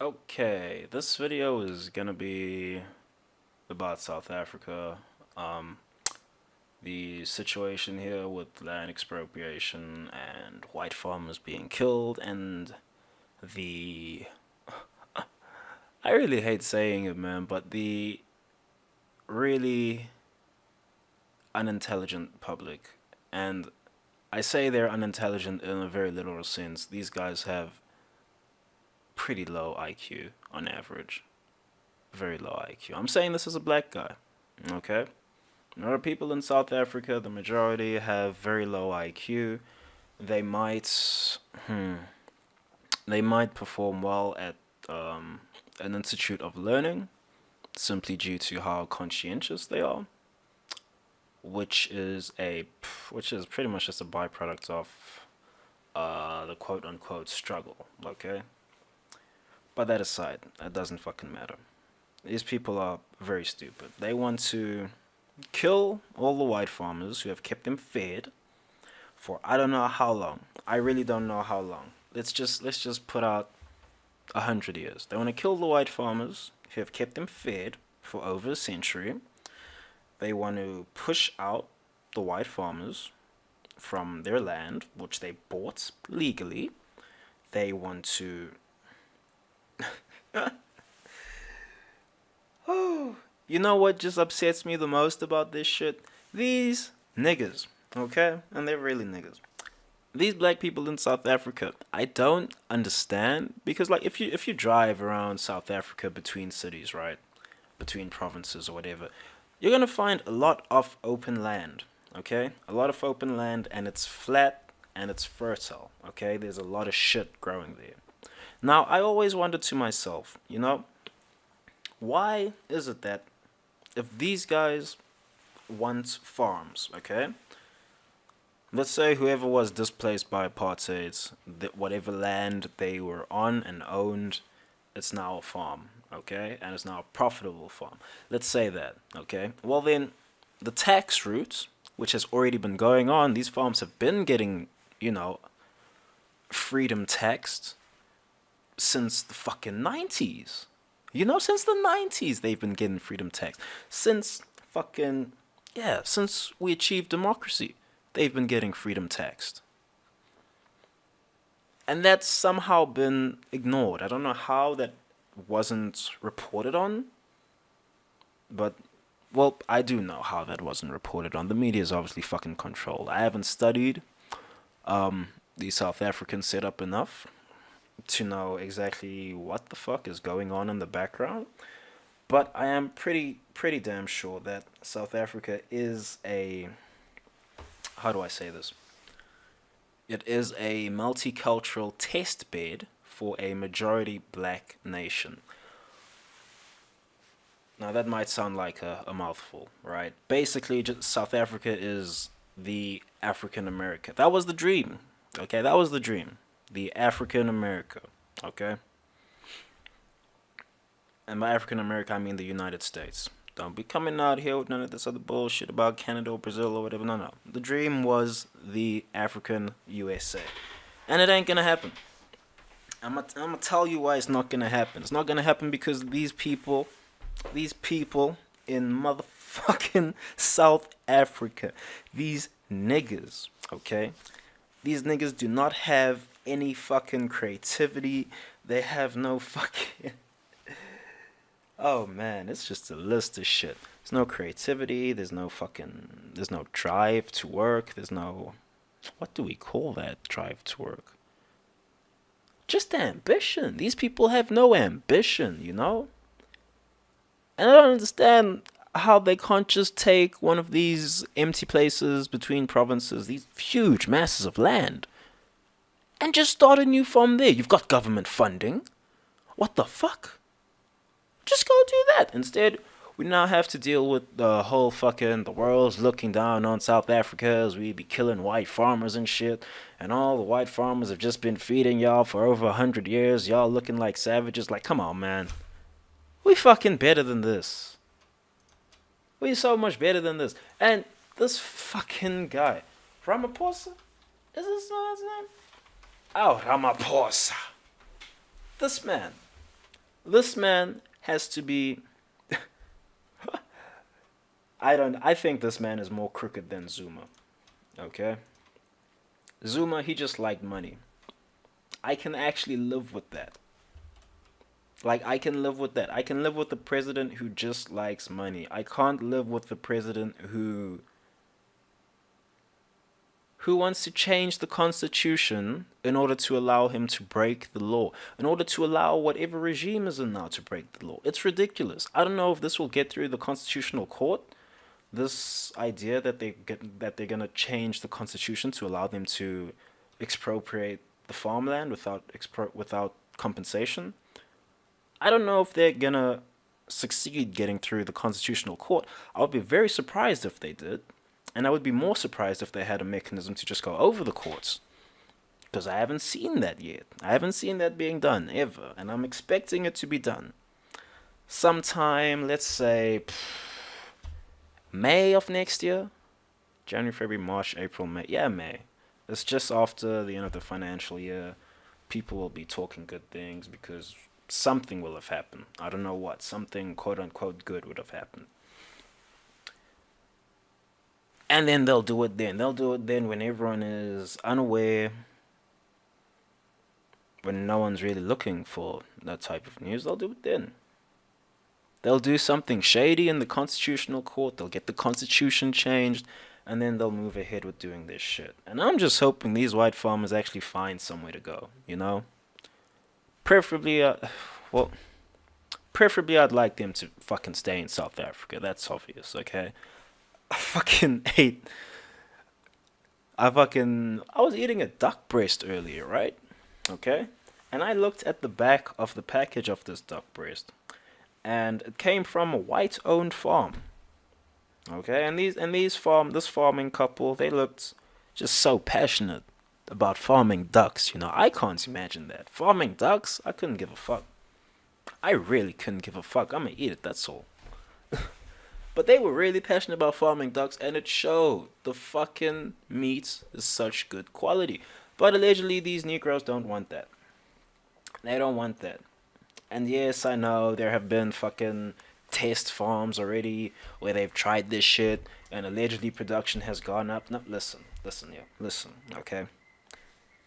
Okay, this video is gonna be about South Africa. Um, the situation here with land expropriation and white farmers being killed, and the I really hate saying it, man, but the really unintelligent public. And I say they're unintelligent in a very literal sense. These guys have pretty low IQ on average. Very low IQ. I'm saying this as a black guy. Okay? There are people in South Africa, the majority have very low IQ. They might they might perform well at an institute of learning simply due to how conscientious they are, which is pretty much just a byproduct of the quote unquote struggle, okay? But that aside, that doesn't fucking matter. These people are very stupid. They want to kill all the white farmers who have kept them fed for I don't know how long. I really don't know how long. Let's just put out 100 years. They want to kill the white farmers who have kept them fed for over a century. They want to push out the white farmers from their land, which they bought legally. They want to oh, you know what just upsets me the most about this shit? These niggas, okay? And they're really niggas. These black people in South Africa, I don't understand because like if you drive around South Africa between cities, right? Between provinces or whatever, you're going to find a lot of open land, okay? A lot of open land, and it's flat and it's fertile, okay? There's a lot of shit growing there. Now, I always wondered to myself, why is it that if these guys want farms, okay? Let's say whoever was displaced by apartheid, that whatever land they were on and owned, it's now a farm, okay? And it's now a profitable farm. Let's say that, okay? Well then, the tax route, which has already been going on, these farms have been getting, freedom taxed since the fucking 90s. Since the 90s they've been getting freedom tax. Since fucking, yeah, since we achieved democracy, they've been getting freedom taxed. And that's somehow been ignored. I don't know how that wasn't reported on, but, well, I do know how that wasn't reported on. The media is obviously fucking controlled. I haven't studied the South African setup enough to know exactly what the fuck is going on in the background, but I am pretty damn sure that South Africa is a, how do I say this? It is a multicultural test bed for a majority black nation. Now that might sound like a mouthful, right? Basically, just South Africa is the African America. That was the dream. Okay, that was the dream. The African America. Okay? And by African America, I mean the United States. Don't be coming out here with none of this other bullshit about Canada or Brazil or whatever. No, no. The dream was the African USA. And it ain't gonna happen. I'm gonna tell you why it's not gonna happen. It's not gonna happen because these people in motherfucking South Africa, these niggas, okay? These niggas do not have any fucking creativity. They have no fucking oh man, it's just a list of shit. There's no creativity, there's no drive to work, there's no, what do we call that drive to work? Just ambition. These people have no ambition, And I don't understand how they can't just take one of these empty places between provinces, these huge masses of land, and just start a new farm there. You've got government funding. What the fuck? Just go do that. Instead, we now have to deal with the whole fucking, the world's looking down on South Africa as we be killing white farmers and shit. And all the white farmers have just been feeding y'all for over 100 years. Y'all looking like savages. Like, come on, man. We fucking better than this. We so much better than this. And this fucking guy, Ramaphosa? Is this not his name? Oh, Ramaphosa. This man. This man has to be. I think this man is more crooked than Zuma. Okay? Zuma, he just liked money. I can actually live with that. Like, I can live with that. I can live with the president who just likes money. I can't live with the president who wants to change the constitution in order to allow him to break the law, in order to allow whatever regime is in now to break the law. It's ridiculous. I don't know if this will get through the constitutional court. This idea that they're gonna change the constitution to allow them to expropriate the farmland without compensation. I don't know if they're gonna succeed getting through the constitutional court. I would be very surprised if they did, and I would be more surprised if they had a mechanism to just go over the courts, because I haven't seen that yet. I haven't seen that being done ever, and I'm expecting it to be done sometime. Let's say May of next year, January, February, March, April, May. Yeah, May. It's just after the end of the financial year. People will be talking good things because something will have happened. I don't know what. Something quote unquote good would have happened. And then they'll do it then. They'll do it then when everyone is unaware, when no one's really looking for that type of news. They'll do it then. They'll do something shady in the constitutional court. They'll get the constitution changed. And then they'll move ahead with doing this shit. And I'm just hoping these white farmers actually find somewhere to go, you know? Preferably, well, preferably I'd like them to fucking stay in South Africa. That's obvious, okay? I fucking ate. I was eating a duck breast earlier, right? Okay? And I looked at the back of the package of this duck breast. And it came from a white-owned farm. Okay? And this farming couple, they looked just so passionate about farming ducks, you know. I can't imagine that. Farming ducks? I couldn't give a fuck. I really couldn't give a fuck. I'm gonna eat it, that's all. But they were really passionate about farming ducks, and it showed. The fucking meat is such good quality. But allegedly, these Negroes don't want that. They don't want that. And yes, I know there have been fucking test farms already where they've tried this shit, and allegedly production has gone up. No, listen, okay?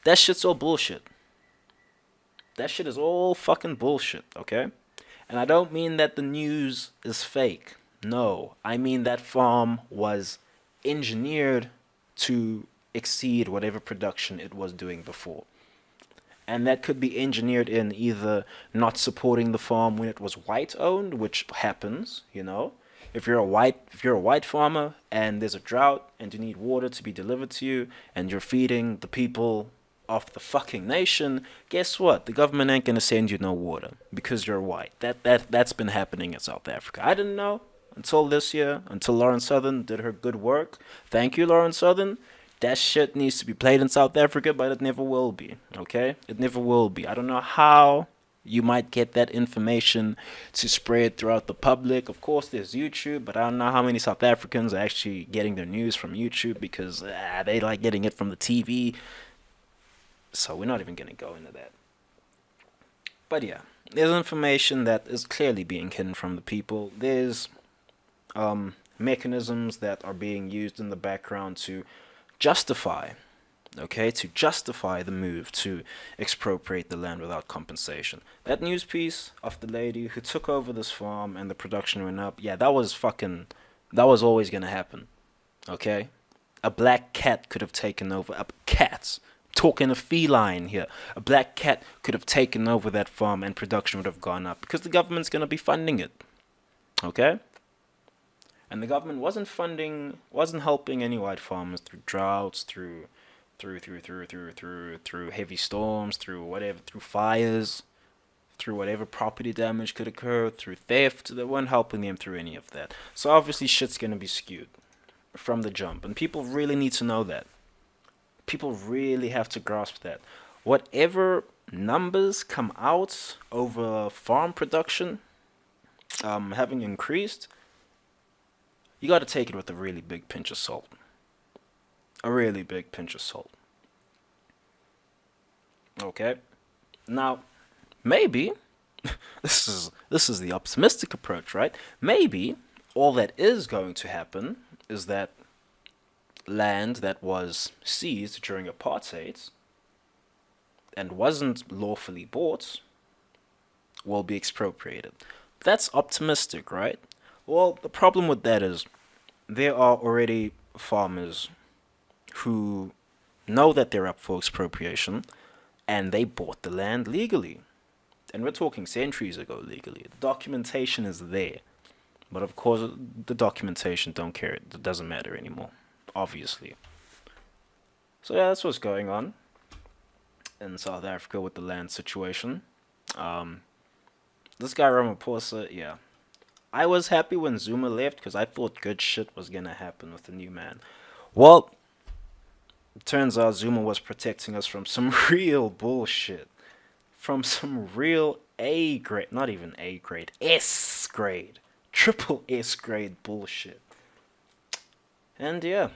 That shit's all bullshit. That shit is all fucking bullshit, okay? And I don't mean that the news is fake. No, I mean that farm was engineered to exceed whatever production it was doing before. And that could be engineered in either not supporting the farm when it was white owned, which happens, you know. If you're a white farmer and there's a drought and you need water to be delivered to you and you're feeding the people of the fucking nation, guess what? The government ain't gonna send you no water because you're white. That's been happening in South Africa. I didn't know until this year, until Lauren Southern did her good work. Thank you, Lauren Southern. That shit needs to be played in South Africa, but it never will be, okay? It never will be. I don't know how you might get that information to spread throughout the public. Of course, there's YouTube, but I don't know how many South Africans are actually getting their news from YouTube because they like getting it from the TV. So we're not even going to go into that. But yeah, there's information that is clearly being hidden from the people. There's mechanisms that are being used in the background to justify the move to expropriate the land without compensation. That news piece of the lady who took over this farm and the production went up, yeah, that was always gonna happen, okay? A black cat could have taken over, cats, talking a feline here, a black cat could have taken over that farm and production would have gone up because the government's gonna be funding it, okay? And the government wasn't helping any white farmers through droughts, through heavy storms, through fires, through whatever property damage could occur, through theft. They weren't helping them through any of that. So obviously shit's gonna be skewed from the jump, and people really need to know that. People really have to grasp that. Whatever numbers come out over farm production having increased, you got to take it with a really big pinch of salt. A really big pinch of salt. Okay? Now, maybe This is the optimistic approach, right? Maybe all that is going to happen is that land that was seized during apartheid and wasn't lawfully bought will be expropriated. That's optimistic, right? Well, the problem with that is there are already farmers who know that they're up for expropriation and they bought the land legally. And we're talking centuries ago legally. The documentation is there. But of course, the documentation don't care. It doesn't matter anymore, obviously. So yeah, that's what's going on in South Africa with the land situation. Um, this guy Ramaphosa, yeah. I was happy when Zuma left because I thought good shit was gonna happen with the new man. Well, it turns out Zuma was protecting us from some real bullshit. From some real A grade, not even A grade, S grade, triple S grade bullshit. And yeah,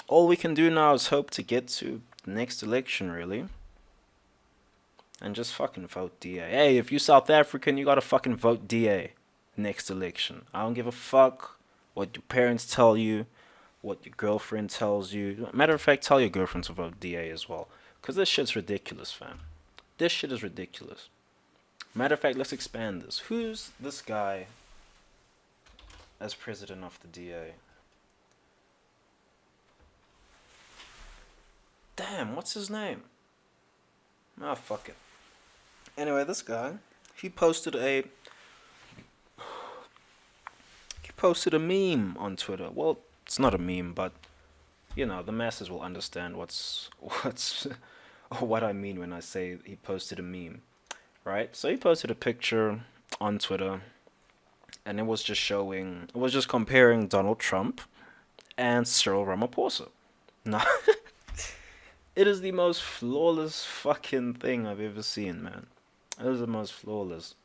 all we can do now is hope to get to the next election, really. And just fucking vote DA. Hey, if you South African, you gotta fucking vote DA next election. I don't give a fuck what your parents tell you, what your girlfriend tells you. Matter of fact, tell your girlfriend to vote DA as well. Because this shit's ridiculous, fam. This shit is ridiculous. Matter of fact, let's expand this. Who's this guy as president of the DA? Damn, what's his name? Ah, fuck it. Anyway, this guy, he posted a meme on Twitter. Well, it's not a meme, but you know, the masses will understand what's what I mean when I say he posted a meme, right? So he posted a picture on Twitter, and it was just comparing Donald Trump and Cyril Ramaphosa. Now, it is the most flawless fucking thing I've ever seen, man. It is the most flawless.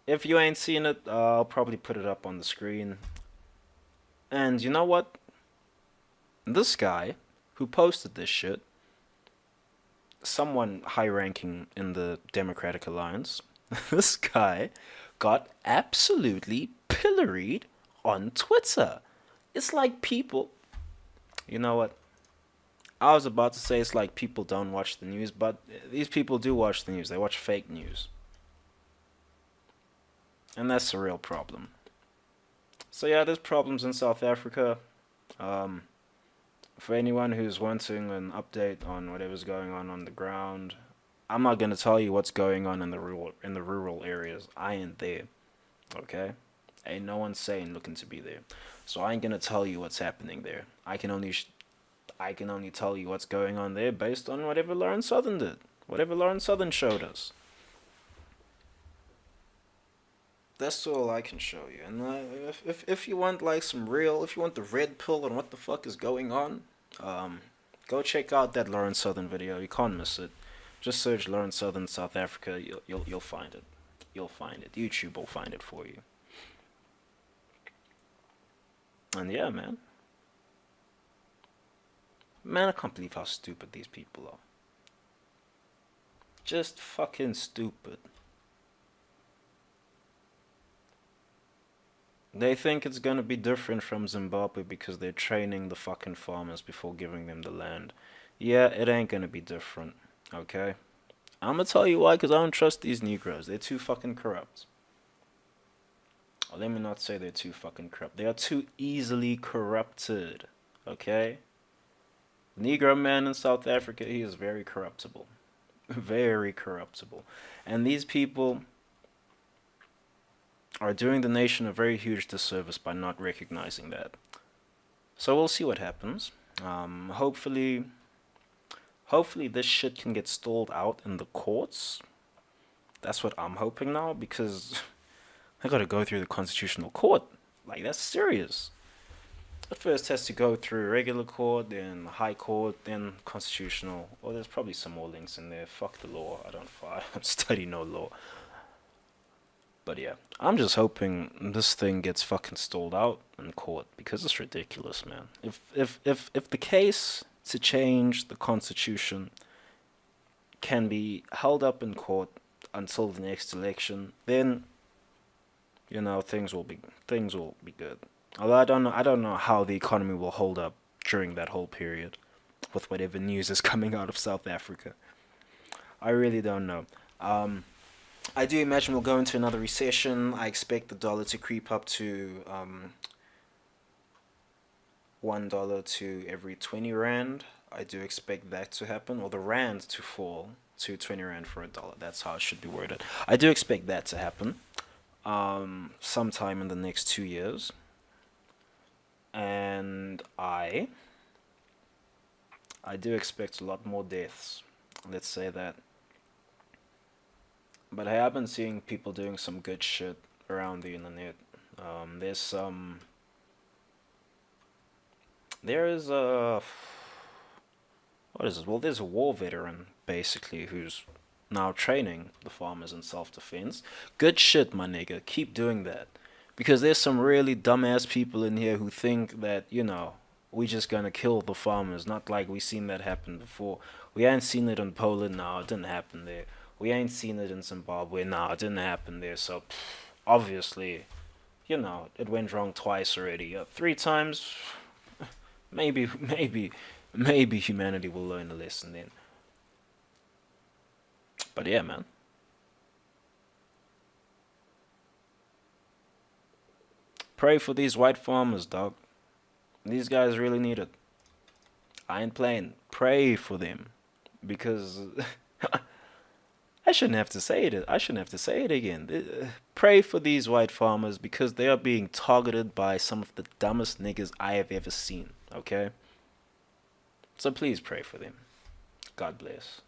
If you ain't seen it, I'll probably put it up on the screen. And you know what? This guy who posted this shit, someone high ranking in the Democratic Alliance, this guy got absolutely pilloried on Twitter. It's like people. You know what? I was about to say it's like people don't watch the news, but these people do watch the news. They watch fake news. And that's a real problem. So yeah, there's problems in South Africa. For anyone who's wanting an update on whatever's going on the ground, I'm not gonna tell you what's going on in the rural areas. I ain't there. Okay? Ain't no one saying looking to be there. So I ain't gonna tell you what's happening there. I can only tell you what's going on there based on whatever Lauren Southern did. Whatever Lauren Southern showed us. That's all I can show you. And if you want like if you want the red pill on what the fuck is going on, go check out that Lauren Southern video. You can't miss it. Just search Lauren Southern South Africa. You'll find it. You'll find it. YouTube will find it for you. And yeah, man. Man, I can't believe how stupid these people are. Just fucking stupid. They think it's gonna be different from Zimbabwe because they're training the fucking farmers before giving them the land. Yeah, it ain't gonna be different, okay? I'm gonna tell you why, because I don't trust these Negroes. They're too fucking corrupt. Or let me not say they're too fucking corrupt. They are too easily corrupted, okay? Negro man in South Africa, he is very corruptible. Very corruptible. And these people are doing the nation a very huge disservice by not recognizing that. So we'll see what happens. Hopefully this shit can get stalled out in the courts. That's what I'm hoping now, because I gotta go through the constitutional court. Like, that's serious. It first has to go through regular court, then high court, then constitutional. Well, there's probably some more links in there. Fuck the law. I don't study no law. But yeah, I'm just hoping this thing gets fucking stalled out in court, because it's ridiculous, man. If the case to change the constitution can be held up in court until the next election, then things will be good. Although I don't know how the economy will hold up during that whole period with whatever news is coming out of South Africa. I really don't know. Um, I do imagine we'll go into another recession. I expect the dollar to creep up to $1 to every 20 rand. I do expect that to happen, or the rand to fall to 20 rand for a dollar. That's how it should be worded. I do expect that to happen sometime in the next 2 years. And I do expect a lot more deaths. Let's say that. But I have been seeing people doing some good shit around the internet. There's some. There is a. What is it? Well, there's a war veteran, basically, who's now training the farmers in self defense. Good shit, my nigga. Keep doing that. Because there's some really dumbass people in here who think that, we just gonna kill the farmers. Not like we seen that happen before. We ain't seen it in Poland, no, it didn't happen there. We ain't seen it in Zimbabwe, no, it didn't happen there. So, obviously, it went wrong twice already. Three times, maybe humanity will learn a lesson then. But yeah, man. Pray for these white farmers, dog. These guys really need it. I ain't playing. Pray for them. Because I shouldn't have to say it. I shouldn't have to say it again. Pray for these white farmers because they are being targeted by some of the dumbest niggas I have ever seen. Okay? So please pray for them. God bless.